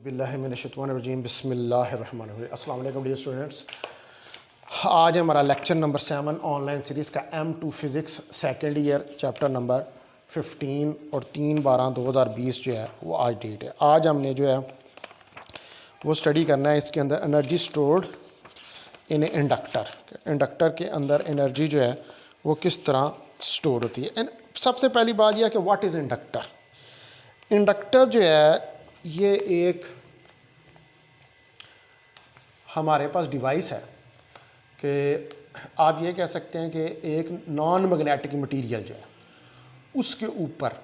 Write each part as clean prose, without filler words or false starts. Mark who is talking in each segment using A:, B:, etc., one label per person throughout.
A: बिस्मिल्लाहिर्रहमानिर्रहीम बिस्मिल्लाहिर्रहमानिर्रहीम। अस्सलाम वालेकुम डियर स्टूडेंट्स। आज हमारा लेक्चर नंबर 7 ऑनलाइन सीरीज़ का M2 physics second year chapter number 15 और 3/12/2020 जो है वो आज डेट है। आज हमने जो है वो स्टडी करना है इसके अंदर एनर्जी स्टोर्ड इन इंडक्टर के अंदर एनर्जी जो है वो किस तरह स्टोर होती है। सबसे पहली बात यह है कि व्हाट इज़ इंडक्टर। इंडक्टर जो है ये एक हमारे पास डिवाइस है कि आप ये कह सकते हैं कि एक नॉन मैग्नेटिक मटेरियल जो है उसके ऊपर,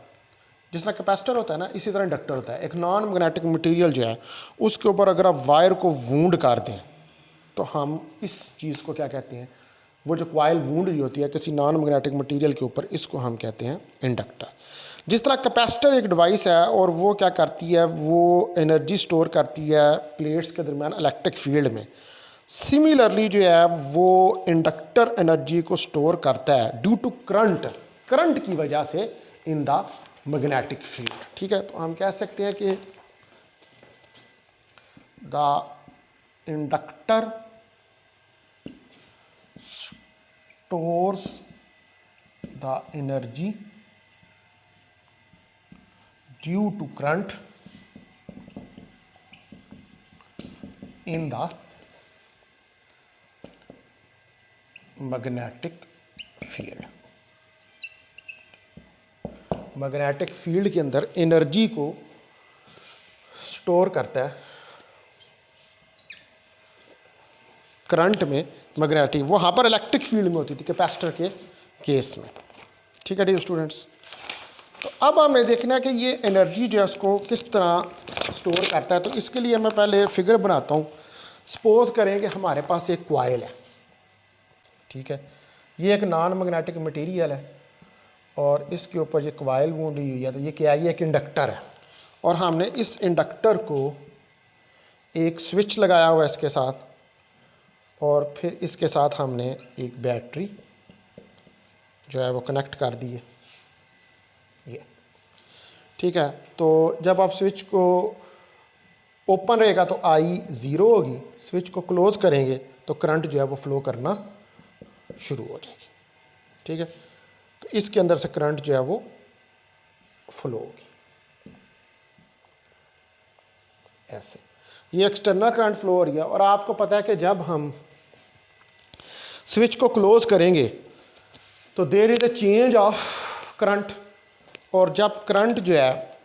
A: जिस तरह कैपेसिटर होता है ना, इसी तरह इंडक्टर होता है। एक नॉन मैग्नेटिक मटेरियल जो है उसके ऊपर अगर आप वायर को वूंड कर दें तो हम इस चीज़ को क्या कहते हैं, वो जो कॉइल वूंड जो होती है किसी नॉन मैग्नेटिक मटेरियल के ऊपर, इसको हम कहते हैं इंडक्टर। जिस तरह कैपेसिटर एक डिवाइस है और वो क्या करती है, वो एनर्जी स्टोर करती है प्लेट्स के दरमियान इलेक्ट्रिक फील्ड में। सिमिलरली जो है वो इंडक्टर एनर्जी को स्टोर करता है ड्यू टू करंट की वजह से इन द मैग्नेटिक फील्ड। ठीक है, तो हम कह सकते हैं कि the inductor stores the energy due to current in the magnetic field। Magnetic field के अंदर एनर्जी को स्टोर करता है करंट में। मैग्नेटिक वहाँ पर इलेक्ट्रिक फील्ड में होती थी कैपेसिटर के केस में। ठीक है डियर स्टूडेंट्स, तो अब हमें देखना है कि ये एनर्जी जो है उसको किस तरह स्टोर करता है। तो इसके लिए मैं पहले फिगर बनाता हूँ। सपोज करें कि हमारे पास एक कॉइल है, ठीक है, ये एक नॉन मैग्नेटिक मटेरियल है और इसके ऊपर ये कॉइल वूंडी हुई है। तो ये क्या है, ये एक इंडक्टर है और हमने इस इंडक्टर को एक स्विच लगाया हुआ है इसके साथ, और फिर इसके साथ हमने एक बैटरी जो है वो कनेक्ट कर दी है ये। ठीक है, तो जब आप स्विच को ओपन रहेगा तो I 0 होगी, स्विच को क्लोज करेंगे तो करंट जो है वो फ्लो करना शुरू हो जाएगी। ठीक है, तो इसके अंदर से करंट जो है वो फ्लो होगी ऐसे। ये एक्सटर्नल करंट फ्लो हो रही है और आपको पता है कि जब हम स्विच को क्लोज करेंगे तो there is a change of current, और जब करंट जो है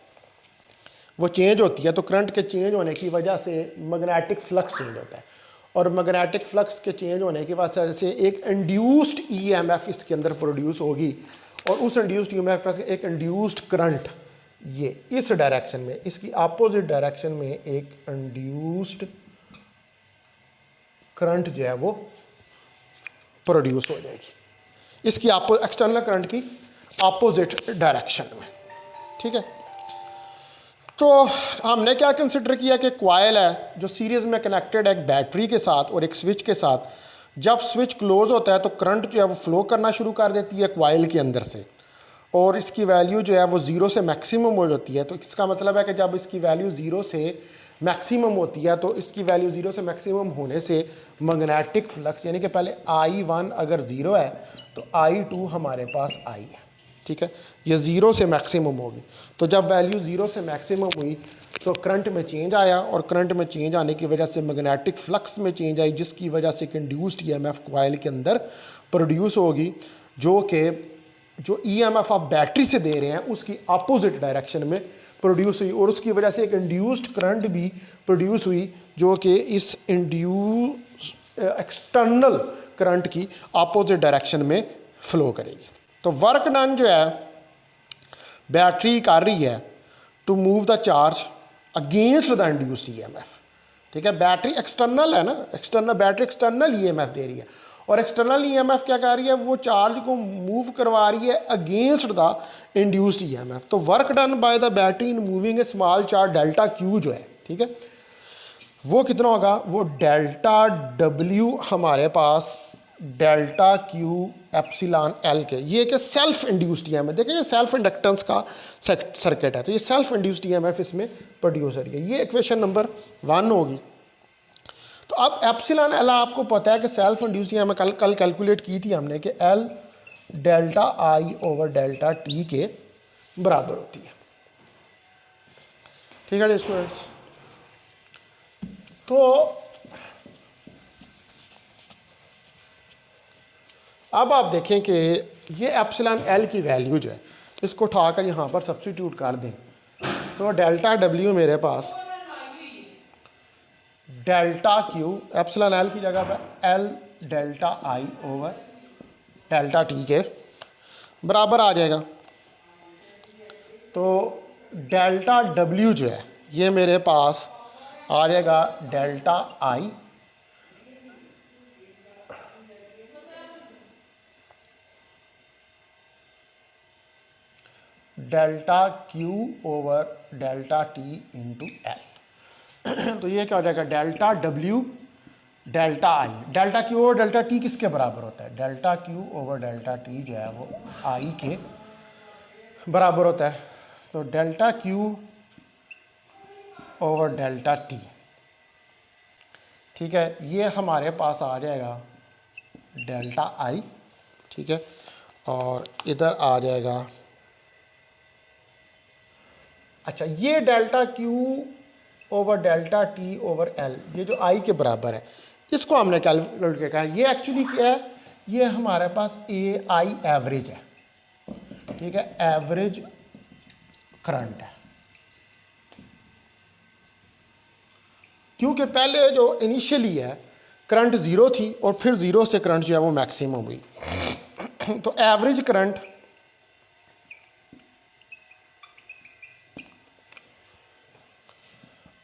A: वो चेंज होती है तो करंट के चेंज होने की वजह से मैग्नेटिक फ्लक्स चेंज होता है, और मैग्नेटिक फ्लक्स के चेंज होने की वजह से एक इंड्यूस्ड ईएमएफ इसके अंदर प्रोड्यूस होगी, और उस इंड्यूस्ड ईएमएफ से एक इंड्यूस्ड करंट ये इस डायरेक्शन में, इसकी अपोजिट डायरेक्शन में एक इंड्यूस्ड करंट जो है वो प्रोड्यूस हो जाएगी इसकी एक्सटर्नल करंट की अपोजिट डायरेक्शन में। ठीक है, तो हमने क्या कंसिडर किया कि कॉइल है जो सीरीज में कनेक्टेड है एक बैटरी के साथ और एक स्विच के साथ। जब स्विच क्लोज होता है तो करंट जो है वो फ्लो करना शुरू कर देती है कॉइल के अंदर से, और इसकी वैल्यू जो है वो 0 से मैक्सिमम हो जाती है। तो इसका मतलब है कि जब इसकी वैल्यू 0 से मैक्सिमम होती है तो इसकी वैल्यू 0 से मैक्सिमम होने से मैग्नेटिक फ्लक्स, यानी कि पहले I1 अगर 0 है तो I2 हमारे पास I है। ठीक है, ये 0 से मैक्सिमम होगी। तो जब वैल्यू 0 से मैक्सिमम हुई तो करंट में चेंज आया, और करंट में चेंज आने की वजह से मैग्नेटिक फ्लक्स में चेंज आई, जिसकी वजह से एक इंड्यूस्ड ईएमएफ कॉइल के अंदर प्रोड्यूस होगी, जो ईएमएफ आप बैटरी से दे रहे हैं उसकी अपोजिट डायरेक्शन में प्रोड्यूस हुई, और उसकी वजह से एक इंड्यूस्ड करंट भी प्रोड्यूस हुई जो कि इस एक्सटर्नल करंट की अपोजिट डायरेक्शन में फ्लो करेगी। तो वर्क डन जो है बैटरी कर रही है to move the charge against the induced EMF. ठीक है, बैटरी एक्सटर्नल है ना, बैटरी एक्सटर्नल ईएमएफ दे रही है, और एक्सटर्नल ईएमएफ क्या कर रही है, वो चार्ज को मूव करवा रही है अगेंस्ट द इंड्यूस्ड ईएमएफ। तो work done by the battery in moving A small charge delta Q जो है, ठीक है, वो कितना होगा, वो डेल्टा डब्ल्यू हमारे पास डेल्टा क्यू एप्सिलॉन एल के, ये कि सेल्फ इंड्यूस्ड ईएमएफ, देखिए ये सेल्फ इंडक्टेंस का सर्किट है, तो ये सेल्फ इंड्यूस्ड ईएमएफ इसमें प्रोड्यूस हो रही है। ये इक्वेशन नंबर 1 होगी। तो अब एप्सिलॉन एल आपको पता है कि सेल्फ इंड्यूस्ड ईएमएफ कल कैलकुलेट की थी हमने कि एल डेल्टा आई ओवर डेल्टा टी के बराबर होती है। ठीक है स्टूडेंट्स, तो अब आप देखें कि ये एप्सिलॉन एल की वैल्यू जो है इसको उठाकर यहाँ पर सब्स्टिट्यूट कर दें, तो डेल्टा डब्ल्यू मेरे पास डेल्टा क्यू एप्सिलॉन एल की जगह पर एल डेल्टा आई ओवर डेल्टा टी के बराबर आ जाएगा। तो डेल्टा डब्ल्यू जो है ये मेरे पास आ जाएगा डेल्टा आई delta Q over delta T into L. तो ये क्या हो जाएगा, डेल्टा डब्ल्यू डेल्टा आई, delta Q over delta T किसके बराबर होता है, delta Q over delta T जो है वो आई के बराबर होता है। तो delta Q over delta T, ठीक है, ये हमारे पास आ जाएगा डेल्टा आई, ठीक है, और इधर आ जाएगा, अच्छा ये delta Q over delta T over L, ये जो आई के बराबर है इसको हमने कैलकुलेट किया है। ये एक्चुअली क्या है, ये हमारे पास ए आई एवरेज है, ठीक है, एवरेज करंट है, क्योंकि पहले जो इनिशियली है करंट ज़ीरो थी और फिर ज़ीरो से करंट जो है वो मैक्सिमम हुई। तो एवरेज करंट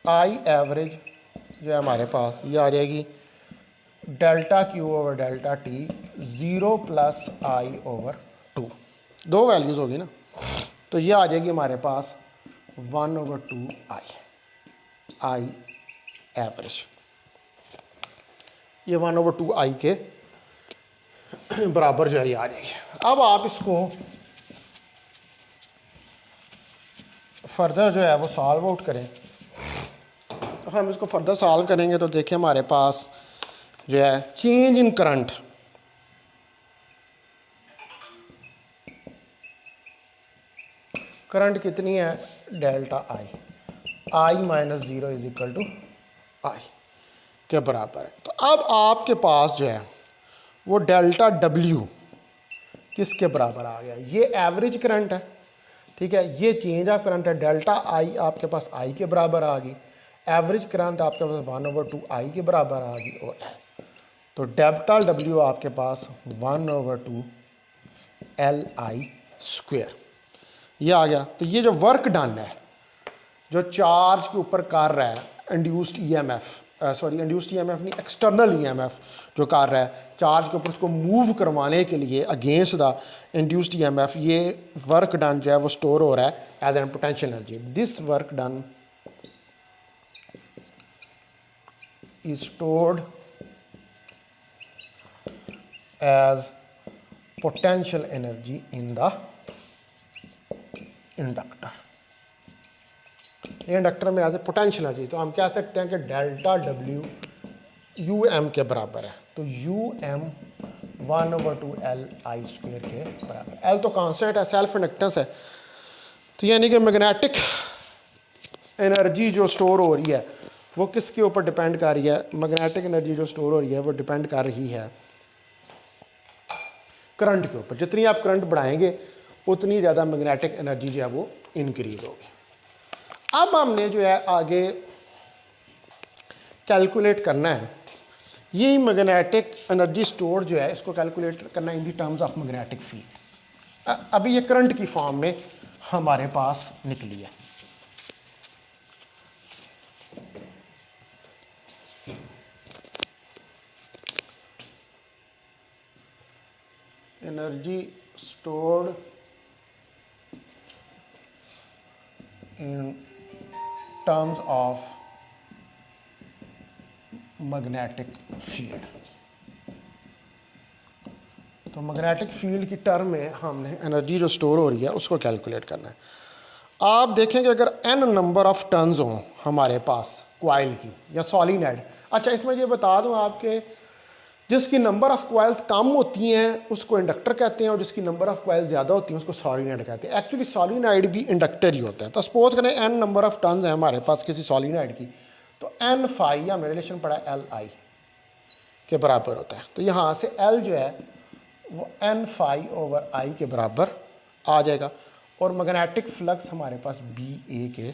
A: आई एवरेज जो है हमारे पास ये आ जाएगी delta Q over delta T 0 plus आई ओवर 2, दो वैल्यूज़ होगी ना, तो ये आ जाएगी हमारे पास 1 ओवर 2 आई एवरेज, ये 1 ओवर 2 आई के बराबर जो है ये आ जाएगी। अब आप इसको फर्दर जो है वो सॉल्व आउट करें, तो हम इसको फर्दर सॉल्व करेंगे तो देखिए हमारे पास जो है चेंज इन करंट कितनी है, delta I minus 0 is equal to I के बराबर है। तो अब आपके पास जो है वो डेल्टा डब्ल्यू किसके बराबर आ गया, ये एवरेज करंट है, ठीक है, ये चेंज ऑफ करंट है, डेल्टा आई आपके पास आई के बराबर आ गई, एवरेज करंट आपके पास 1 ओवर 2 आई के बराबर आ गई, और तो डेल्टा डब्ल्यू आपके पास 1 ओवर 2 एल आई स्क्वेयर ये आ गया। तो ये जो वर्क डन है, जो चार्ज के ऊपर कर रहा है induced EMF, sorry induced EMF नहीं, एक्सटर्नल ईएमएफ जो कर रहा है चार्ज के ऊपर उसको मूव करवाने के लिए अगेंस्ट द इंड्यूस्ड ईएमएफ, ये वर्क डन जो है वो स्टोर हो रहा है as an potential energy. This work done is stored as potential energy in the inductor। ये इंडक्टर में एज ए पोटेंशियल एनर्जी, तो हम कह सकते हैं कि डेल्टा डब्ल्यू यू एम के बराबर है, तो U M 1 over 2 L I square के बराबर। एल तो कांस्टेंट है, सेल्फ इंडक्टेंस है, तो यानी कि मैग्नेटिक एनर्जी जो स्टोर हो रही है वो किसके ऊपर डिपेंड कर रही है, मैग्नेटिक एनर्जी जो स्टोर हो रही है वो डिपेंड कर रही है करंट के ऊपर। जितनी आप करंट बढ़ाएंगे उतनी ज़्यादा मैग्नेटिक एनर्जी जो है वो इंक्रीज होगी। अब हमने जो है आगे कैलकुलेट करना है, ये मैग्नेटिक एनर्जी स्टोर जो है इसको कैलकुलेट करना in the terms of magnetic field. अभी ये करंट की फॉर्म में हमारे पास निकली है। Energy stored in terms of magnetic field. तो मैग्नेटिक फील्ड की टर्म में हमने एनर्जी जो स्टोर हो रही है उसको कैलकुलेट करना है। आप देखेंगे अगर n नंबर ऑफ टर्न्स हों हमारे पास कॉइल की या सॉलिनॉइड, अच्छा इसमें ये बता दूं आपके जिसकी नंबर ऑफ कॉइल्स कम होती हैं उसको इंडक्टर कहते हैं और जिसकी नंबर ऑफ कॉइल्स ज़्यादा होती हैं उसको सॉलिनॉइड कहते हैं। एक्चुअली सॉलिनॉइड भी इंडक्टर ही होता है। तो सपोज करें n नंबर ऑफ टर्न्स है हमारे पास किसी सॉलिनॉइड की, तो n फाई हमने रिलेशन पढ़ा एल आई के बराबर होता है। तो यहाँ से L जो है वो n फाई ओवर आई के बराबर आ जाएगा और मैग्नेटिक फ्लक्स हमारे पास बी ए के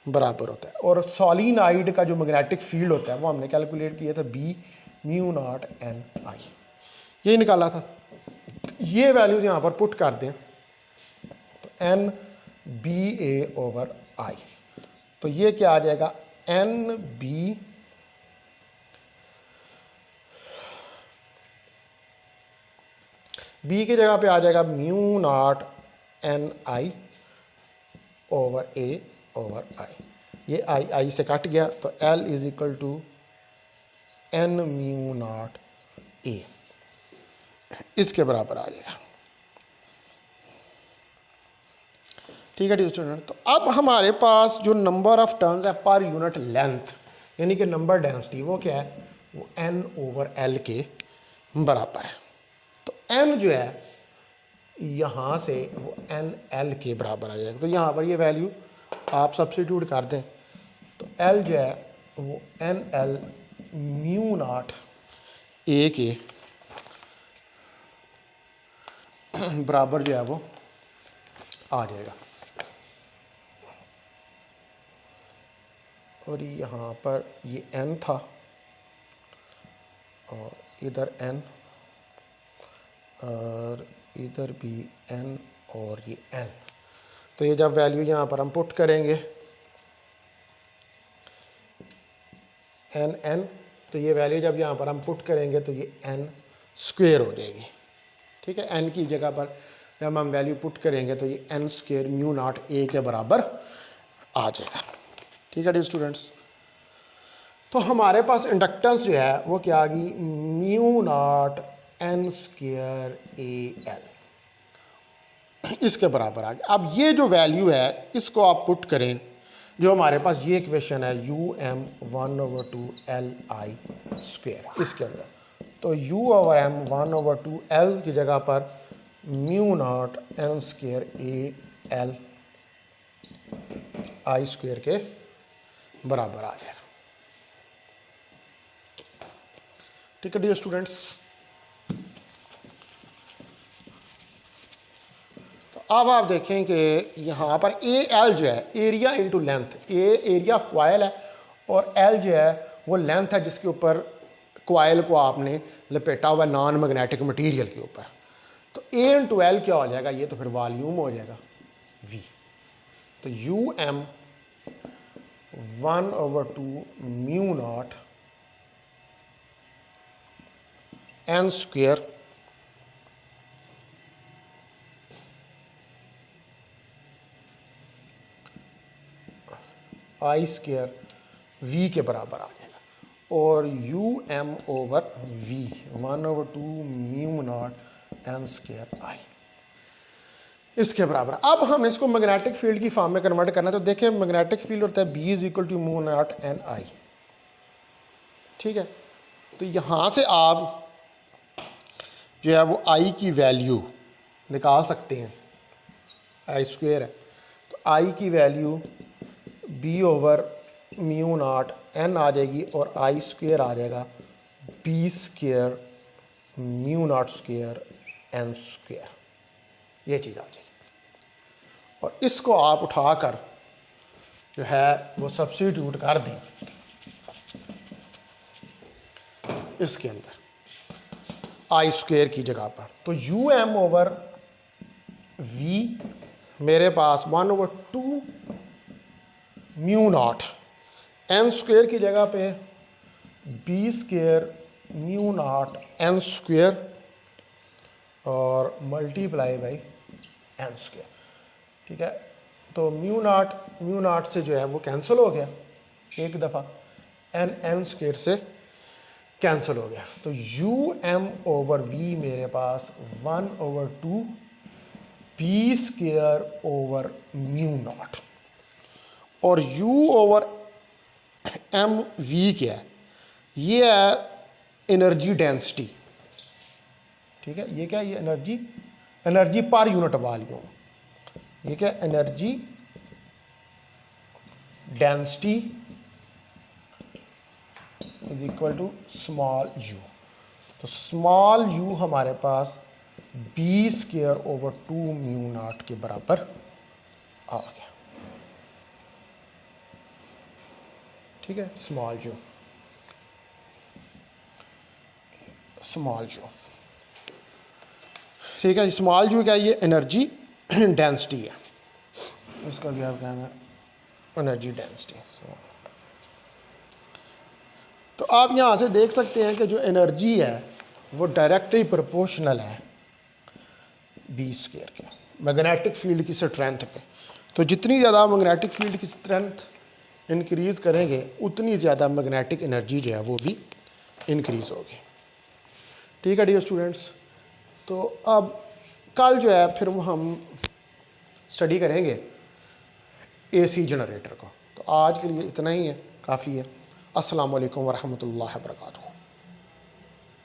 A: बराबर होता है। और सॉलिनॉइड का जो मैग्नेटिक फील्ड होता है वो हमने कैलकुलेट किया था बी म्यू नॉट एन आई, यही निकाला था। ये वैल्यूज यहाँ पर पुट कर दें तो N B A over I, तो ये क्या आ जाएगा एन बी बी की जगह पे आ जाएगा mu not an I over A over I. ये आई से कट गया तो L is equal to N mu naught A, इसके बराबर आ जाएगा। ठीक है डी स्टूडेंट। तो अब हमारे पास जो नंबर ऑफ टर्न्स है पर यूनिट लेंथ यानी कि नंबर डेंसिटी वो क्या है, वो n ओवर L के बराबर है। तो n जो है यहाँ से वो एन एल के बराबर आ जाएगा। तो यहाँ पर ये वैल्यू आप सब्स्टिट्यूट कर दें तो L जो है वो N L mu naught A के बराबर जो है वो आ जाएगा। और यहाँ पर ये n था और इधर n और इधर भी n और ये n। तो ये जब वैल्यू यहाँ पर हम पुट करेंगे n तो ये वैल्यू जब यहाँ पर हम पुट करेंगे तो ये n स्क्वेयर हो जाएगी। ठीक है, n की जगह पर जब हम वैल्यू पुट करेंगे तो ये n square mu naught A के बराबर आ जाएगा। ठीक है डी स्टूडेंट्स। तो हमारे पास इंडक्टेंस जो है वो क्या आ गई mu not an square A L, इसके बराबर आ गया। अब ये जो वैल्यू है इसको आप पुट करें जो हमारे पास ये इक्वेशन है U M 1/2 L I square इसके अंदर, तो u ओवर m 1/2 l की जगह पर mu not an square A L I square के बराबर आ जाएगा। ठीक है डियर स्टूडेंट्स। तो अब आप देखें कि यहाँ पर ए एल जो है area into length, A area of coil है और एल जो है वो लेंथ है जिसके ऊपर कॉयल को आपने लपेटा हुआ नॉन मैग्नेटिक मटेरियल के ऊपर। तो ए इंटू एल क्या हो जाएगा, ये तो फिर वॉल्यूम हो जाएगा वी। तो U M 1/2 mu not an square I square V के बराबर आ जाएगा और U M over V 1/2 mu not an square I इसके बराबर। अब हम इसको मैग्नेटिक फील्ड की फॉर्म में कन्वर्ट करना है। तो देखिए मैग्नेटिक फील्ड होता है B is equal to mu not an I. ठीक है, तो यहाँ से आप जो है वो आई की वैल्यू निकाल सकते हैं, आई स्क्वेयर है तो आई की value B over mu not n आ जाएगी और आई स्क्वेयर आ जाएगा B square mu nought square n square, ये चीज़ आ जाएगी। और इसको आप उठाकर जो है वो सब्स्टिट्यूट कर दें इसके अंदर आई स्क्वेयर की जगह पर, तो यू एम ओवर वी मेरे पास 1/2 म्यू नॉट एन स्क्वेयर की जगह पे B square mu not an square और मल्टीप्लाई बाई एन स्क्वेयर। ठीक है, तो म्यू नॉट से जो है वो कैंसिल हो गया एक दफ़ा, एन स्क्वेयर से कैंसिल हो गया, तो यू एम ओवर वी मेरे पास 1/2 P square over mu not, और यू ओवर एम वी क्या है, ये है एनर्जी डेंसिटी, ठीक है। ये क्या है, ये एनर्जी पर यूनिट वॉल्यूम, ये क्या energy density is equal to small u. तो स्मॉल यू हमारे पास B square over 2 mu nought के बराबर आ गया, ठीक है। स्मॉल यू ठीक है। स्मॉल यू क्या है, ये एनर्जी डेंसिटी है, इसका भी आप कहना एनर्जी डेंसिटी। तो आप यहाँ से देख सकते हैं कि जो एनर्जी है वो डायरेक्टली प्रोपोर्शनल है बी स्क्वायर के मैग्नेटिक फील्ड की स्ट्रेंथ पे। तो जितनी ज़्यादा मैग्नेटिक फील्ड की स्ट्रेंथ इंक्रीज़ करेंगे उतनी ज़्यादा मैग्नेटिक एनर्जी जो है वो भी इंक्रीज़ होगी, ठीक है डियर स्टूडेंट्स। तो अब कल जो है फिर वो हम स्टडी करेंगे एसी जनरेटर को। तो आज के लिए इतना ही है, काफ़ी है। अस्सलाम वालेकुम वरहमतुल्लाहि वबरकातुहू।